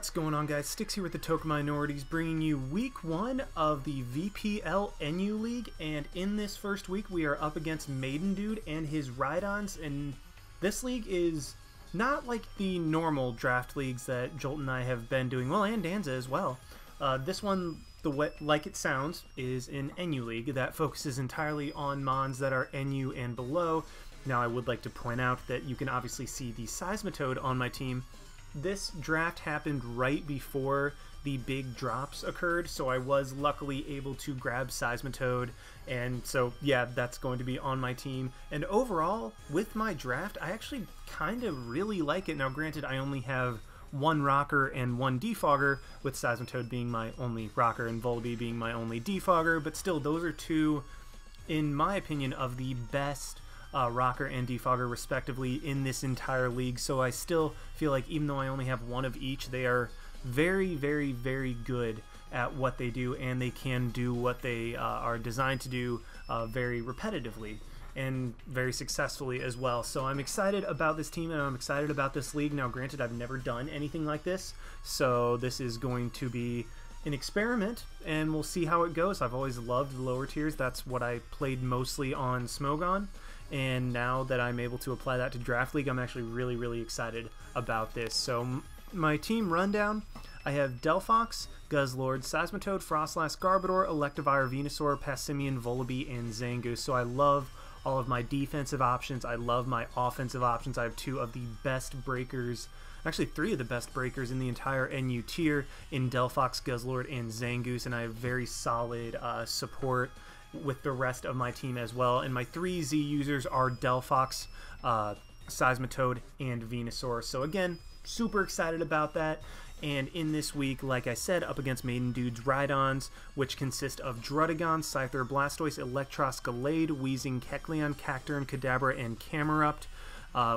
What's going on, guys? Styx here with the Token Minorities, bringing you week 1 of the VPL NU League, and in this first week we are up against MaidenDooD and his Rhydons, and this league is not like the normal draft leagues that Jolt and I have been doing, well, and Danza as well. This one, like it sounds, is an NU league that focuses entirely on mons that are NU and below. Now, I would like to point out that you can obviously see the Seismitoad on my team. This draft happened right before the big drops occurred, so I was luckily able to grab Seismitoad, and so yeah, that's going to be on my team. And overall, with my draft, I actually kind of really like it. Now granted, I only have one rocker and one defogger, with Seismitoad being my only rocker and Vulla-BAE being my only defogger, but still, those are two, in my opinion, of the best rocker and defogger respectively in this entire league. So I still feel like even though I only have one of each, they are very, very, very good at what they do, and they can do what they are designed to do very repetitively and very successfully as well. So I'm excited about this team, and I'm excited about this league. Now granted, I've never done anything like this, so this is going to be an experiment, and we'll see how it goes. I've always loved the lower tiers. That's what I played mostly on Smogon, and now that I'm able to apply that to Draft League, I'm actually really, really excited about this. So my team rundown: I have Delphox, Guzzlord, Seismitoad, Frostlass, Garbodor, Electivire, Venusaur, Passimian, Vullaby, and Zangoose. So I love all of my defensive options. I love my offensive options. I have two of the best breakers, actually three of the best breakers in the entire NU tier in Delphox, Guzzlord, and Zangoose, and I have very solid support with the rest of my team as well. And my 3 Z users are Delphox, Seismitoad, and Venusaur. So again, super excited about that. And in this week, like I said, up against MaidenDooD's Rhydons, which consist of Druddigon, Scyther, Blastoise, Electros, Gallade, Weezing, Kecleon, Cacturne, Kadabra, and Camerupt.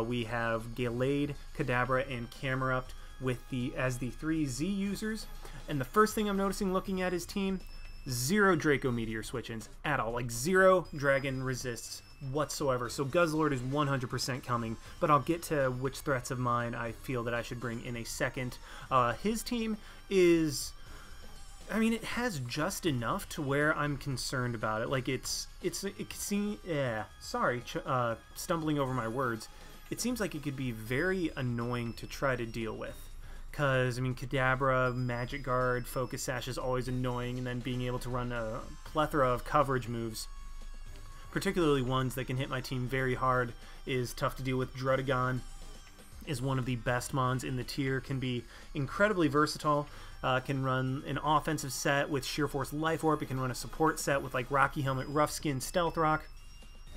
We have Gallade, Kadabra, and Camerupt as the 3 Z users. And the first thing I'm noticing looking at his team, 0 Draco Meteor switch-ins at all, like 0 Dragon resists whatsoever. So Guzzlord is 100% coming, but I'll get to which threats of mine I feel that I should bring in a second. His team is, I mean, it has just enough to where I'm concerned about it. Like stumbling over my words. It seems like it could be very annoying to try to deal with. Because, I mean, Kadabra, Magic Guard, Focus Sash is always annoying, and then being able to run a plethora of coverage moves, particularly ones that can hit my team very hard, is tough to deal with. Druddigon is one of the best mons in the tier, can be incredibly versatile, can run an offensive set with Sheer Force Life Orb, it can run a support set with like Rocky Helmet, Rough Skin, Stealth Rock.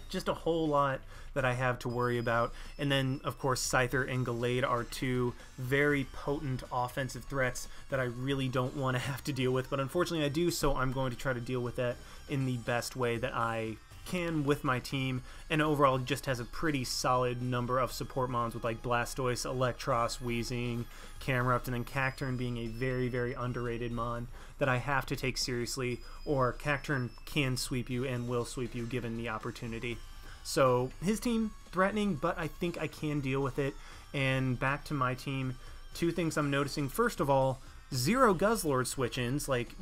Just a whole lot that I have to worry about. And then, of course, Scyther and Gallade are two very potent offensive threats that I really don't want to have to deal with. But unfortunately I do, so I'm going to try to deal with that in the best way that I can with my team. And overall, just has a pretty solid number of support mons with like Blastoise, Electros, Weezing, Camerupt, and then Cacturne being a very, very underrated mon that I have to take seriously, or Cacturne can sweep you and will sweep you given the opportunity. So his team, threatening, but I think I can deal with it. And back to my team, 2 things I'm noticing. First of all, 0 Guzzlord switch-ins. Like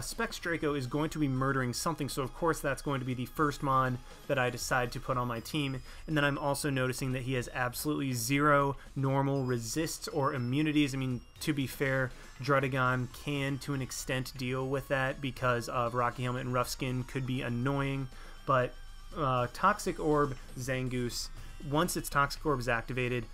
Specs Draco is going to be murdering something, so of course that's going to be the first mon that I decide to put on my team. And then I'm also noticing that he has absolutely 0 normal resists or immunities. I mean, to be fair, Druddigon can to an extent deal with that because of Rocky Helmet and Rough Skin could be annoying, but Toxic Orb Zangoose, once its Toxic Orb is activated,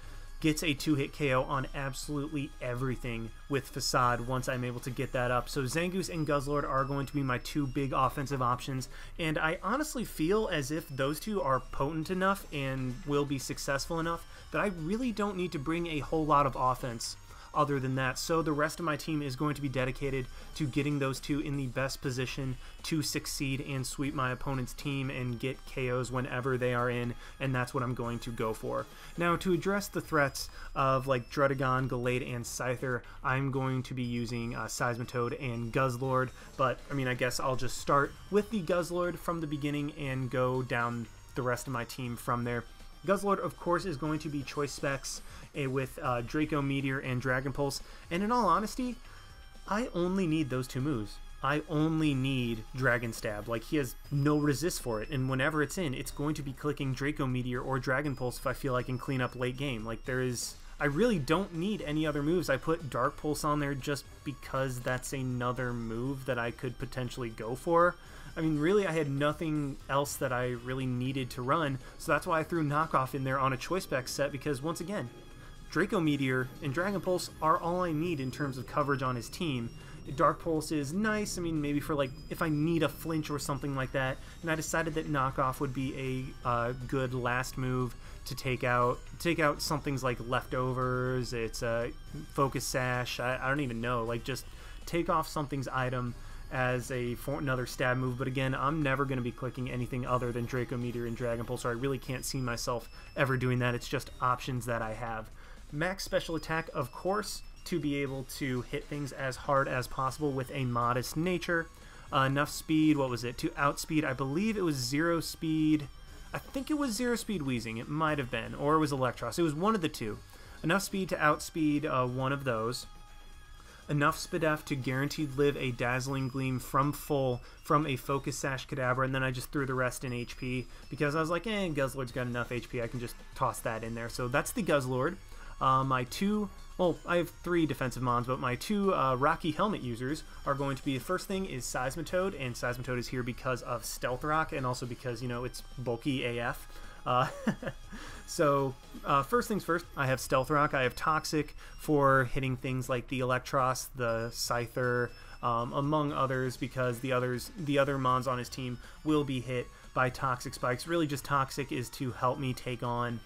gets a 2-hit KO on absolutely everything with Facade once I'm able to get that up. So Zangoose and Guzzlord are going to be my 2 big offensive options, and I honestly feel as if those 2 are potent enough and will be successful enough that I really don't need to bring a whole lot of offense other than that. So the rest of my team is going to be dedicated to getting those 2 in the best position to succeed and sweep my opponent's team and get KOs whenever they are in, and that's what I'm going to go for. Now, to address the threats of like Druddigon, Gallade, and Scyther, I'm going to be using Seismitoad and Guzzlord, but I mean, I guess I'll just start with the Guzzlord from the beginning and go down the rest of my team from there. Guzzlord, of course, is going to be choice specs with Draco Meteor and Dragon Pulse, and in all honesty, I only need those two moves. I only need Dragon Stab. Like, he has no resist for it, and whenever it's in, it's going to be clicking Draco Meteor or Dragon Pulse if I feel I can clean up late game. Like, I really don't need any other moves. I put Dark Pulse on there just because that's another move that I could potentially go for. I mean, really, I had nothing else that I really needed to run, so that's why I threw Knockoff in there on a choice spec set, because once again, Draco Meteor and Dragon Pulse are all I need in terms of coverage on his team. Dark Pulse is nice, I mean, maybe for like if I need a flinch or something like that, and I decided that Knockoff would be a good last move to take out some things like Leftovers, it's a Focus Sash, I don't even know, like just take off something's item as another stab move. But again, I'm never going to be clicking anything other than Draco Meteor and Dragon Pulse, so I really can't see myself ever doing that. It's just options that I have. Max special attack, of course, to be able to hit things as hard as possible with a modest nature. Enough speed, what was it, to outspeed, I believe it was 0 speed, I think it was 0 speed Wheezing, it might have been, or it was Electros, it was one of the two. Enough speed to outspeed one of those. Enough Spadef to guaranteed live a Dazzling Gleam from full from a Focus Sash Kadabra, and then I just threw the rest in HP because I was like, Guzzlord's got enough HP, I can just toss that in there. So that's the Guzzlord. I have 3 defensive mons, but my 2 Rocky Helmet users are going to be, the first thing is Seismitoad, and Seismitoad is here because of Stealth Rock, and also because, you know, it's bulky AF. First things first, I have Stealth Rock. I have Toxic for hitting things like the Electros, the Scyther, among others, because the other mons on his team will be hit by Toxic Spikes. Really just Toxic is to help me take on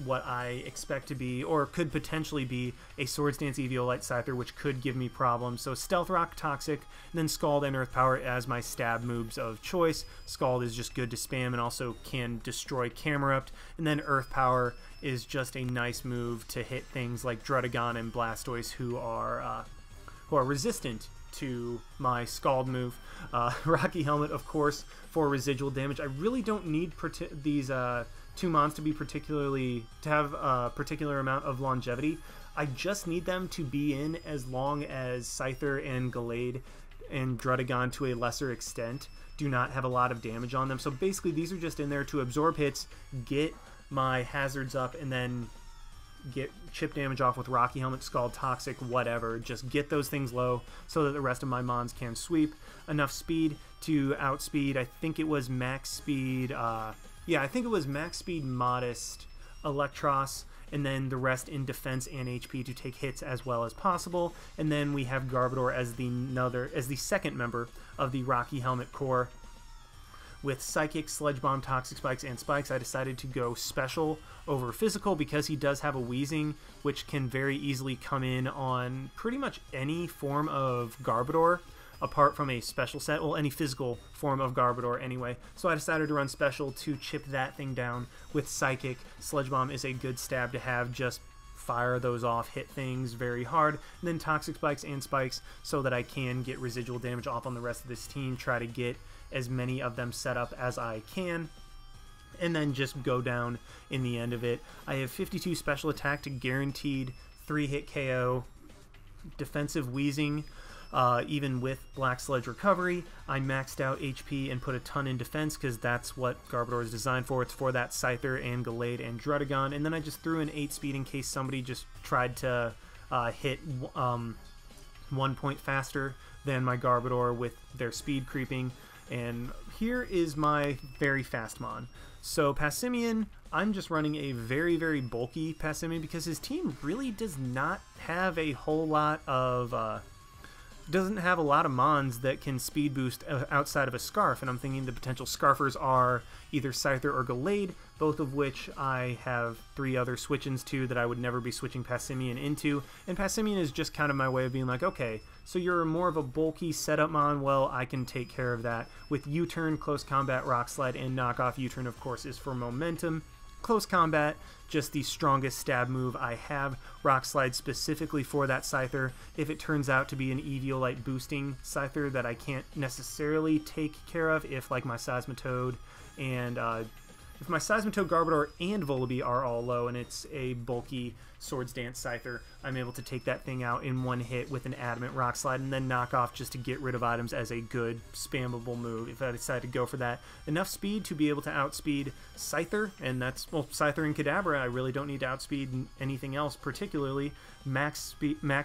what I expect to be, or could potentially be, a Swords Dance Eviolite Scyther, which could give me problems. So Stealth Rock, Toxic, and then Scald and Earth Power as my stab moves of choice. Scald is just good to spam and also can destroy Camerupt, and then Earth Power is just a nice move to hit things like Drudagon and Blastoise, who are resistant to my Scald move. Rocky Helmet, of course, for residual damage. I really don't need these 2 mons to have a particular amount of longevity. I just need them to be in as long as Scyther and Gallade and Drudagon, to a lesser extent, do not have a lot of damage on them. So basically these are just in there to absorb hits, get my hazards up, and then get chip damage off with Rocky Helmet, Scald, Toxic, whatever. Just get those things low so that the rest of my mons can sweep. Enough speed to outspeed, I think it was max speed, yeah, I think it was max speed, modest, Electros, and then the rest in defense and HP to take hits as well as possible. And then we have Garbodor as the second member of the Rocky Helmet core. With Psychic, Sludge Bomb, Toxic Spikes, and Spikes, I decided to go special over physical because he does have a Wheezing, which can very easily come in on pretty much any form of Garbodor, apart from a special set, well, any physical form of Garbodor anyway. So I decided to run special to chip that thing down with Psychic. Sludge Bomb is a good stab to have, just fire those off, hit things very hard, and then Toxic Spikes and Spikes so that I can get residual damage off on the rest of this team, try to get as many of them set up as I can, and then just go down in the end of it. I have 52 special attack to guaranteed 3-hit KO, defensive Wheezing, even with Black Sledge Recovery. I maxed out HP and put a ton in defense because that's what Garbodor is designed for. It's for that Scyther and Gallade and Drudagon, and then I just threw in 8 speed in case somebody just tried to hit 1 point faster than my Garbodor with their speed creeping. And here is my very fast mon. So Passimian, I'm just running a very, very bulky Passimian because his team really does not have a whole lot of mons that can speed boost outside of a Scarf, and I'm thinking the potential Scarfers are either Scyther or Gallade, both of which I have 3 other switch-ins to that I would never be switching Passimian into, and Passimian is just kind of my way of being like, okay, so you're more of a bulky setup mon, well, I can take care of that. With U-Turn, Close Combat, Rock Slide, and Knockoff. U-Turn, of course, is for momentum. Close Combat, just the strongest stab move I have. Rock Slide specifically for that Scyther. If it turns out to be an Eviolite boosting Scyther that I can't necessarily take care of, if like my Seismitoad and if my Seismitoad, Garbodor, and Vullaby are all low and it's a bulky Swords Dance Scyther, I'm able to take that thing out in one hit with an Adamant Rock Slide and then knock off just to get rid of items as a good spammable move if I decide to go for that. Enough speed to be able to outspeed Scyther, and that's, well, Scyther and Kadabra. I really don't need to outspeed anything else particularly. Max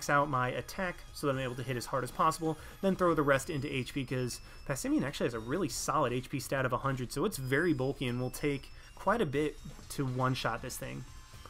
out my attack so that I'm able to hit as hard as possible, then throw the rest into HP because Passimian actually has a really solid HP stat of 100, so it's very bulky and will take quite a bit to one-shot this thing.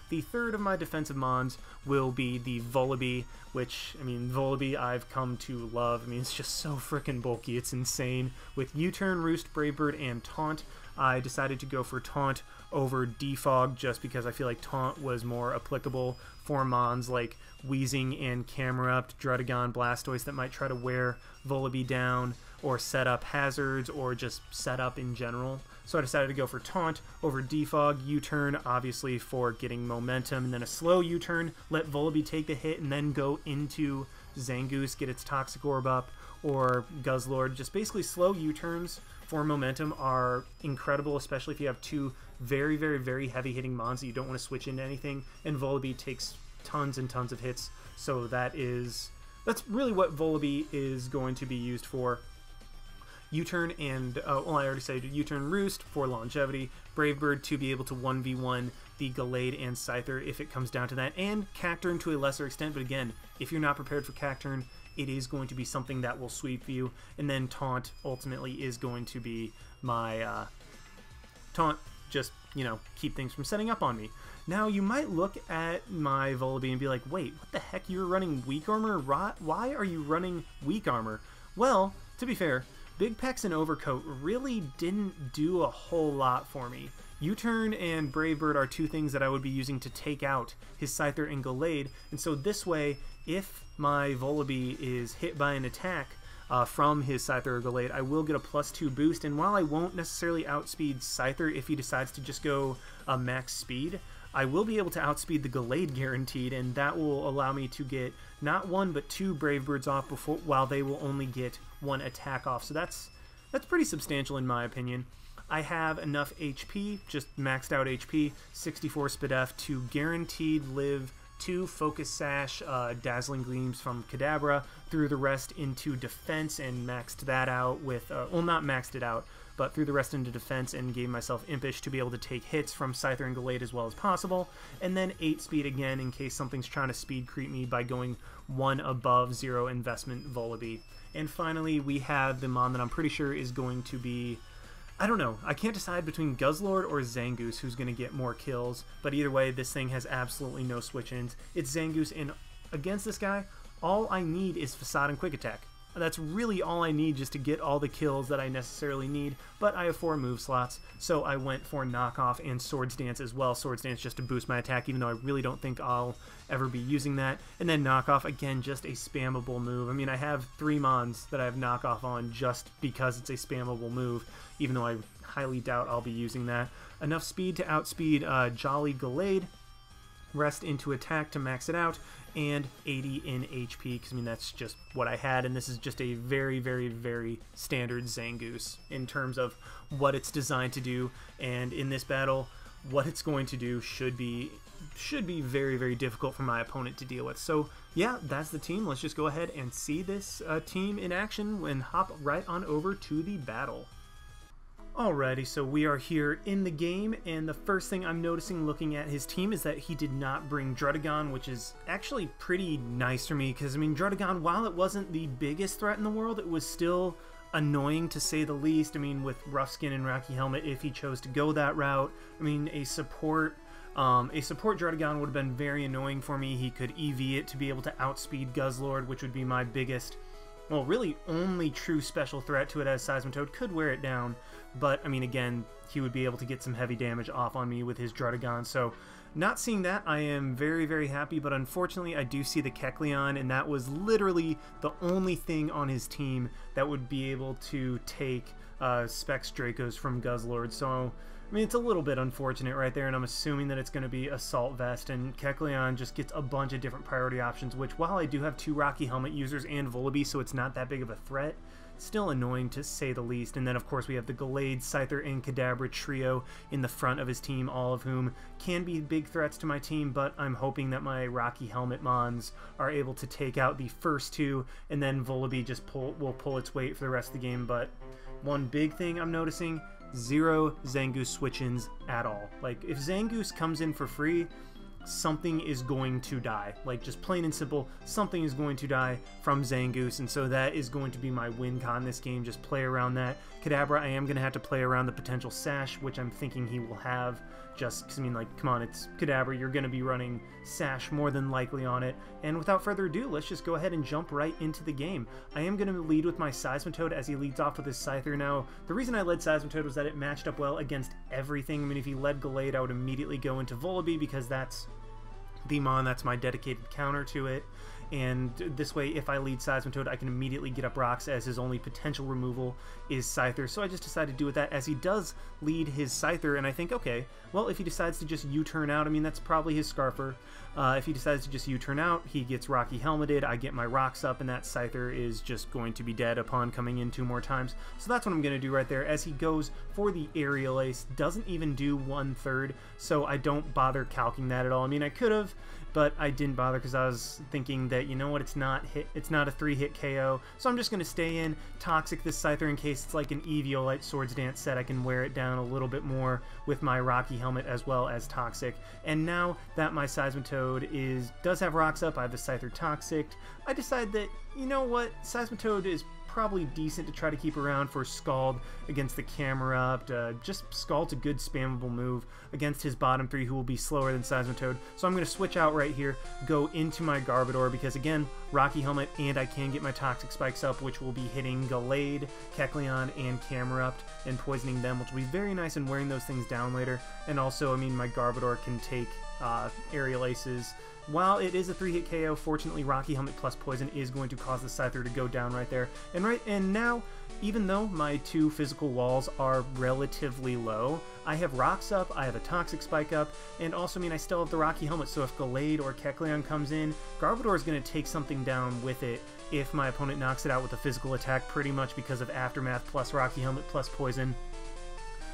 The third of my defensive mons will be the Vullaby, which, I mean, Vullaby I've come to love. I mean, it's just so freaking bulky. It's insane. With U-Turn, Roost, Brave Bird, and Taunt, I decided to go for Taunt over Defog just because I feel like Taunt was more applicable for mons like Weezing and Camerupt, Druddigon, Blastoise that might try to wear Vullaby down or set up hazards or just set up in general. So I decided to go for Taunt over Defog, U-Turn obviously for getting momentum, and then a slow U-Turn, let Vullaby take the hit and then go into Zangoose, get its Toxic Orb up, or Guzzlord. Just basically slow U-Turns for momentum are incredible, especially if you have two very, very, very heavy hitting mons that you don't want to switch into anything, and Vullaby takes tons and tons of hits, so that's really what Vullaby is going to be used for. U-Turn and, well, I already said U-Turn Roost for longevity, Brave Bird to be able to 1v1 the Gallade and Scyther if it comes down to that, and Cacturn to a lesser extent, but again, if you're not prepared for Cacturn, it is going to be something that will sweep you, and then Taunt ultimately is going to be my, Taunt, just, you know, keep things from setting up on me. Now, you might look at my Vullaby and be like, wait, what the heck, you're running Weak Armor? Why are you running Weak Armor? Well, to be fair, Big Pecs and Overcoat really didn't do a whole lot for me. U-Turn and Brave Bird are two things that I would be using to take out his Scyther and Gallade, and so this way, if my Vullaby is hit by an attack from his Scyther or Gallade, I will get a +2 boost, and while I won't necessarily outspeed Scyther if he decides to just go max speed, I will be able to outspeed the Gallade guaranteed, and that will allow me to get not one but two Brave Birds off while they will only get one attack off. So that's pretty substantial in my opinion. I have enough HP, just maxed out HP, 64 SPDF to guaranteed live 2 Focus Sash, Dazzling Gleams from Kadabra, threw the rest into defense and maxed that out with, well, not maxed it out, but threw the rest into defense and gave myself Impish to be able to take hits from Scyther and Gallade as well as possible, and then 8 speed again in case something's trying to speed creep me by going 1 above 0 investment Vullaby. And finally, we have the mon that I'm pretty sure is going to be, I don't know, I can't decide between Guzzlord or Zangoose who's going to get more kills, but either way, this thing has absolutely no switch-ins. It's Zangoose, and against this guy, all I need is Facade and Quick Attack. That's really all I need just to get all the kills that I necessarily need, but I have 4 move slots, so I went for Knockoff and Swords Dance as well. Swords Dance just to boost my attack, even though I really don't think I'll ever be using that. And then Knockoff, again, just a spammable move. I mean, I have 3 mons that I have Knockoff on just because it's a spammable move, even though I highly doubt I'll be using that. Enough speed to outspeed Jolly Gallade, rest into attack to max it out, and 80 in HP, because I mean that's just what I had, and this is just a very, very, very standard Zangoose in terms of what it's designed to do, and in this battle, what it's going to do should be very, very difficult for my opponent to deal with. So yeah, that's the team. Let's just go ahead and see this team in action and hop right on over to the battle. Alrighty, so we are here in the game, and the first thing I'm noticing looking at his team is that he did not bring Druddigon, which is actually pretty nice for me, because, I mean, Druddigon, while it wasn't the biggest threat in the world, it was still annoying to say the least. I mean, with Rough Skin and Rocky Helmet, if he chose to go that route, I mean, a support Druddigon would have been very annoying for me. He could EV it to be able to outspeed Guzzlord, which would be my biggest, well, really only true special threat to it, as Seismitoad could wear it down. But, I mean, again, he would be able to get some heavy damage off on me with his Druddigon. So, not seeing that, I am very, very happy. But unfortunately, I do see the Kecleon, and that was literally the only thing on his team that would be able to take Specs Dracos from Guzzlord. So, I mean, it's a little bit unfortunate right there, and I'm assuming that it's going to be Assault Vest, and Kecleon just gets a bunch of different priority options, which, while I do have 2 Rocky Helmet users and Vullaby, so it's not that big of a threat, still annoying to say the least. And then of course we have the Gallade, Scyther, and Kadabra trio in the front of his team, all of whom can be big threats to my team, but I'm hoping that my Rocky Helmet Mons are able to take out the first two, and then Vullaby just will pull its weight for the rest of the game. But one big thing I'm noticing, 0 Zangoose switch-ins at all. Like, if Zangoose comes in for free, something is going to die. Like, just plain and simple, something is going to die from Zangoose, and so that is going to be my win con this game. Just play around that. Kadabra, I am going to have to play around the potential Sash, which I'm thinking he will have, just because, I mean, like, come on, it's Kadabra, you're going to be running Sash more than likely on it. And without further ado, let's just go ahead and jump right into the game. I am going to lead with my Seismitoad as he leads off with his Scyther. Now, the reason I led Seismitoad was that it matched up well against everything. I mean, if he led Gallade, I would immediately go into Vullaby, because that's the Mon, that's my dedicated counter to it. And this way, if I lead Seismitoad, I can immediately get up rocks, as his only potential removal is Scyther. So I just decided to do with that, as he does lead his Scyther, and I think, okay, well, if he decides to just U-turn out, I mean, that's probably his Scarfer. If he decides to just U-turn out, he gets Rocky Helmeted, I get my rocks up, and that Scyther is just going to be dead upon coming in 2 more times. So that's what I'm going to do right there, as he goes for the Aerial Ace, doesn't even do 1/3, so I don't bother calcing that at all. I mean, I could have, but I didn't bother because I was thinking that, you know what, it's not a 3-hit KO, so I'm just going to stay in, Toxic this Scyther in case it's like an Eviolite Swords Dance set. I can wear it down a little bit more with my Rocky Helmet as well as Toxic. And now that my Seismitoad does have rocks up, I have the Scyther Toxic, I decide that, you know what, Seismitoad is probably decent to try to keep around for Scald against the Camerupt. Just Scald's a good spammable move against his bottom 3, who will be slower than Seismitoad. So I'm going to switch out right here, go into my Garbodor, because again, Rocky Helmet, and I can get my Toxic Spikes up, which will be hitting Gallade, Kecleon, and Camerupt, and poisoning them, which will be very nice and wearing those things down later. And also, I mean, my Garbodor can take Aerial Aces. While it is a 3-hit KO, fortunately Rocky Helmet plus Poison is going to cause the Scyther to go down right there. And now, even though my 2 physical walls are relatively low, I have rocks up, I have a Toxic Spike up, and also, I mean, I still have the Rocky Helmet, so if Gallade or Kecleon comes in, Garbodor is going to take something down with it if my opponent knocks it out with a physical attack, pretty much because of Aftermath plus Rocky Helmet plus Poison.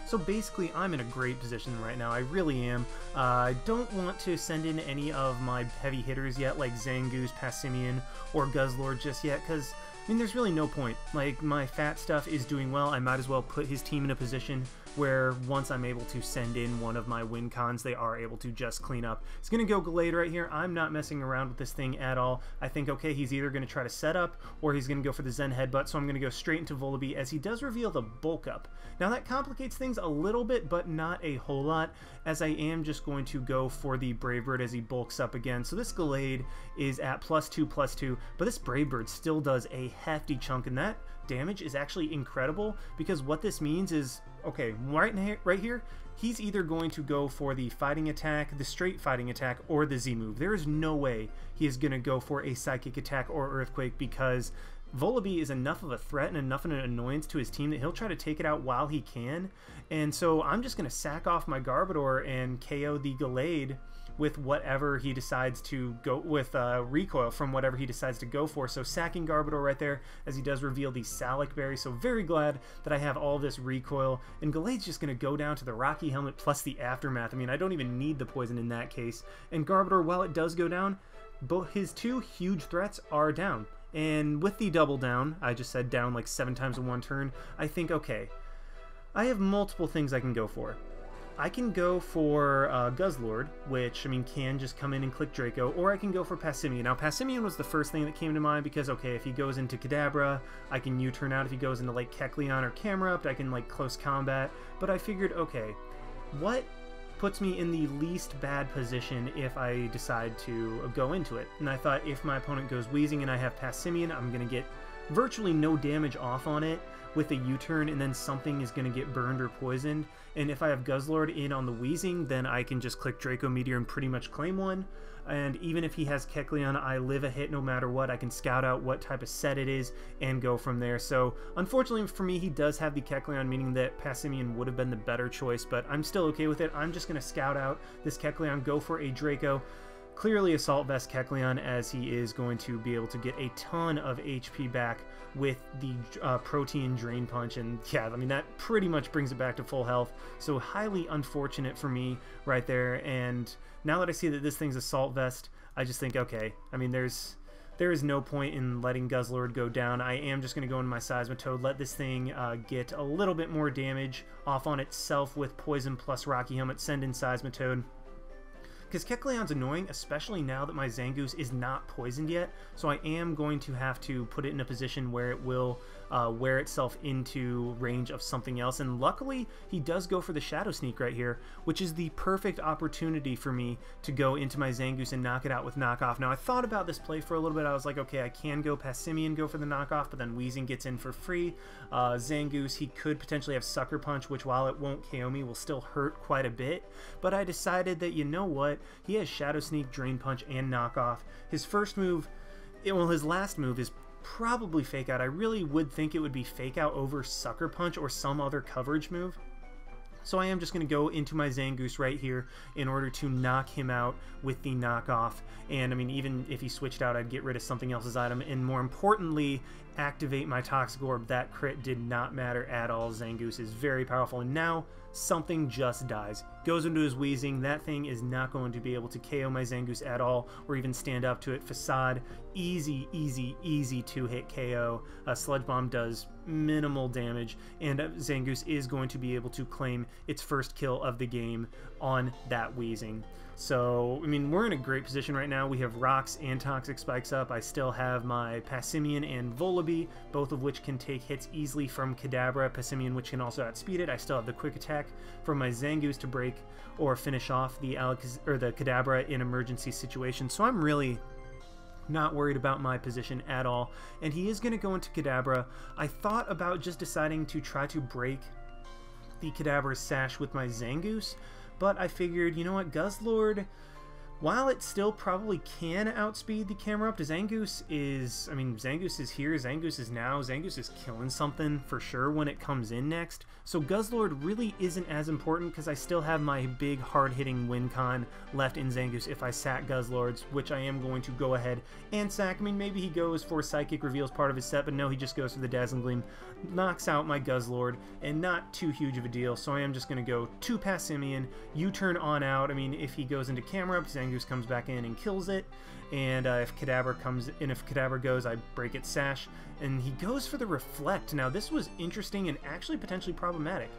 So basically, I'm in a great position right now. I really am. I don't want to send in any of my heavy hitters yet, like Zangoose, Passimian, or Guzzlord just yet, because, I mean, there's really no point. Like, my fat stuff is doing well. I might as well put his team in a position where once I'm able to send in one of my win cons, they are able to just clean up. It's going to go Gallade right here. I'm not messing around with this thing at all. I think, okay, he's either going to try to set up or he's going to go for the Zen Headbutt, so I'm going to go straight into Vullaby, as he does reveal the Bulk Up. Now that complicates things a little bit, but not a whole lot, as I am just going to go for the Brave Bird as he bulks up again. So this Gallade is at +2/+2, but this Brave Bird still does a hefty chunk, and that damage is actually incredible, because what this means is, okay, right here, he's either going to go for the fighting attack, the straight fighting attack, or the Z move. There is no way he is going to go for a psychic attack or earthquake, because Vullaby is enough of a threat and enough of an annoyance to his team that he'll try to take it out while he can. And so I'm just going to sack off my Garbodor and KO the Gallade with whatever he decides to go with, recoil from whatever he decides to go for. So sacking Garbodor right there, as he does reveal the Salic Berry. So very glad that I have all this recoil, and Gallade's just going to go down to the Rocky Helmet plus the Aftermath. I mean, I don't even need the poison in that case. And Garbodor, while it does go down, both his 2 huge threats are down. And with the double down, I just said down like 7 times in 1 turn, I think, okay, I have multiple things I can go for. I can go for Guzzlord, which, I mean, can just come in and click Draco, or I can go for Passimian. Now, Passimian was the first thing that came to mind because, okay, if he goes into Kadabra, I can U-turn out. If he goes into, like, Kecleon or Camerupt, I can, like, close combat. But I figured, okay, what puts me in the least bad position if I decide to go into it? And I thought, if my opponent goes Wheezing and I have Passimian, I'm going to get virtually no damage off on it with a U-turn, and then something is going to get burned or poisoned. And if I have Guzzlord in on the Wheezing, then I can just click Draco Meteor and pretty much claim one. And even if he has Kecleon, I live a hit no matter what. I can scout out what type of set it is and go from there. So unfortunately for me, he does have the Kecleon, meaning that Passimian would have been the better choice, but I'm still okay with it. I'm just going to scout out this Kecleon, go for a Draco, clearly Assault Vest Kecleon, as he is going to be able to get a ton of HP back with the Protean Drain Punch, and yeah, I mean, that pretty much brings it back to full health, so highly unfortunate for me right there. And now that I see that this thing's Assault Vest, I just think, okay, I mean, there is no point in letting Guzzlord go down. I am just going to go into my Seismitoad, let this thing get a little bit more damage off on itself with Poison plus Rocky Helmet, send in Seismitoad. Because Kecleon's annoying, especially now that my Zangoose is not poisoned yet, so I am going to have to put it in a position where it will wear itself into range of something else. And luckily, he does go for the Shadow Sneak right here, which is the perfect opportunity for me to go into my Zangoose and knock it out with Knockoff. Now, I thought about this play for a little bit. I was like, okay, I can go past Simeon, go for the Knockoff, but then Weezing gets in for free. Zangoose, he could potentially have Sucker Punch, which while it won't KO me, will still hurt quite a bit. But I decided that, you know what? He has Shadow Sneak, Drain Punch, and Knockoff. His first move, well, his last move is probably Fake Out. I really would think it would be Fake Out over Sucker Punch or some other coverage move. So I am just going to go into my Zangoose right here in order to knock him out with the Knockoff. And I mean, even if he switched out, I'd get rid of something else's item. And more importantly, activate my Toxic Orb. That crit did not matter at all. Zangoose is very powerful. And now something just dies. Goes into his Weezing. That thing is not going to be able to KO my Zangoose at all or even stand up to it. Facade, easy, easy, easy two-hit KO. Sludge Bomb does minimal damage, and Zangoose is going to be able to claim its first kill of the game on that Weezing. So, I mean, we're in a great position right now. We have Rocks and Toxic Spikes up. I still have my Passimian and Vullaby, both of which can take hits easily from Kadabra. Passimian, which can also outspeed it. I still have the Quick Attack from my Zangoose to break or finish off the Kadabra in emergency situations. So I'm really not worried about my position at all. And he is going to go into Kadabra. I thought about just deciding to try to break the Kadabra's sash with my Zangoose, but I figured, you know what, Guzzlord, while it still probably can outspeed the camera up to Zangoose is, I mean, Zangoose is here, Zangoose is now, Zangoose is killing something for sure when it comes in next. So Guzzlord really isn't as important because I still have my big hard-hitting win con left in Zangoose if I sack Guzzlords, which I am going to go ahead and sack. I mean, maybe he goes for Psychic Reveals part of his set, but no, he just goes for the Dazzling Gleam, knocks out my Guzzlord, and not too huge of a deal. So I am just going to go to Passimian, U-turn on out. I mean, if he goes into camera up, Zangoose comes back in and kills it, and if Kadabra comes in, if Kadabra goes, I break its sash, and he goes for the Reflect. Now this was interesting and actually potentially problematic.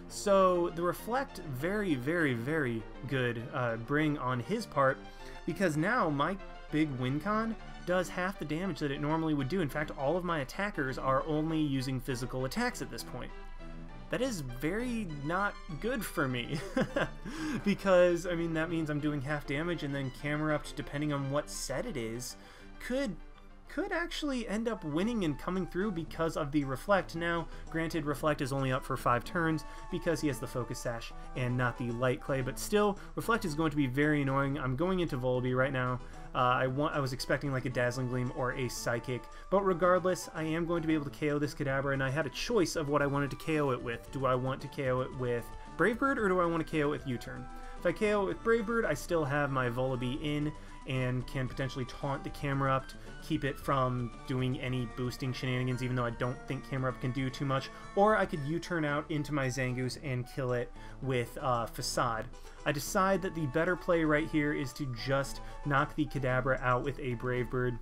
So the Reflect, very, very, very good bring on his part, because now my big win con does half the damage that it normally would do. In fact, all of my attackers are only using physical attacks at this point. That is very not good for me, because, I mean, that means I'm doing half damage, and then Camera Up, depending on what set it is, could actually end up winning and coming through because of the Reflect. Now, granted, Reflect is only up for 5 turns because he has the Focus Sash and not the Light Clay, but still, Reflect is going to be very annoying. I'm going into Vullaby right now. I was expecting like a Dazzling Gleam or a Psychic, but regardless, I am going to be able to KO this Kadabra, and I had a choice of what I wanted to KO it with. Do I want to KO it with Brave Bird, or do I want to KO it with U-turn? If I KO it with Brave Bird, I still have my Vullaby in and can potentially taunt the Camera Up, keep it from doing any boosting shenanigans, even though I don't think Camera Up can do too much. Or I could U-turn out into my Zangoose and kill it with Facade. I decide that the better play right here is to just knock the Kadabra out with a Brave Bird,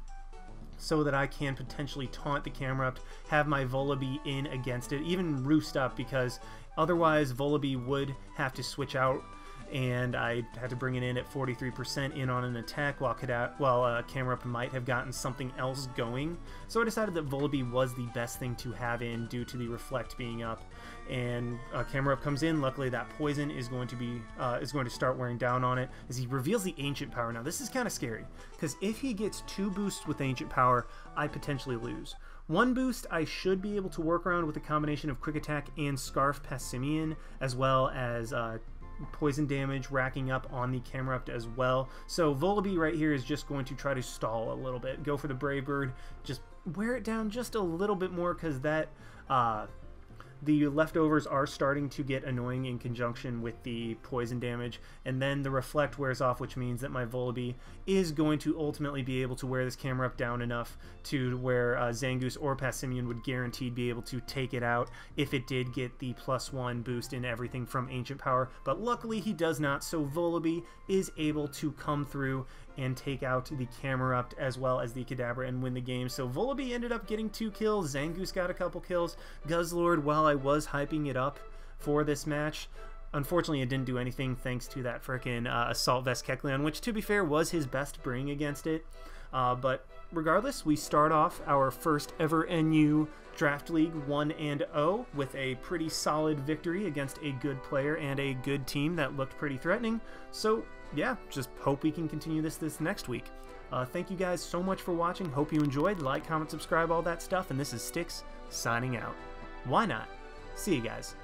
so that I can potentially taunt the Camera Up, have my Vullaby in against it, even roost up, because otherwise Vullaby would have to switch out, and I had to bring it in at 43% in on an attack, while Camera Up might have gotten something else going. So I decided that Vullaby was the best thing to have in due to the Reflect being up. And Camera Up comes in. Luckily, that poison is going to start wearing down on it as he reveals the Ancient Power. Now, this is kind of scary, because if he gets 2 boosts with Ancient Power, I potentially lose. 1 boost I should be able to work around with a combination of Quick Attack and Scarf Passimian, as well as poison damage racking up on the Camera Up as well. So Vullaby right here is just going to try to stall a little bit. Go for the Brave Bird, just wear it down just a little bit more, because that the leftovers are starting to get annoying in conjunction with the poison damage, and then the reflect wears off, which means that my Vullaby is going to ultimately be able to wear this camera up down enough to where Zangoose or Passimian would guaranteed be able to take it out if it did get the +1 boost in everything from Ancient Power, but luckily he does not, so Vullaby is able to come through and take out the Camerupt as well as the Kadabra and win the game. So Vullaby ended up getting 2 kills, Zangoose got a couple kills, Guzzlord, while I was hyping it up for this match, unfortunately it didn't do anything thanks to that frickin' Assault Vest Kecleon, which to be fair was his best bring against it. But regardless, we start off our first ever NU Draft League 1-0 with a pretty solid victory against a good player and a good team that looked pretty threatening. So yeah, just hope we can continue this next week. Thank you guys so much for watching. Hope you enjoyed. Like, comment, subscribe, all that stuff. And this is Styx signing out. Why not? See you guys.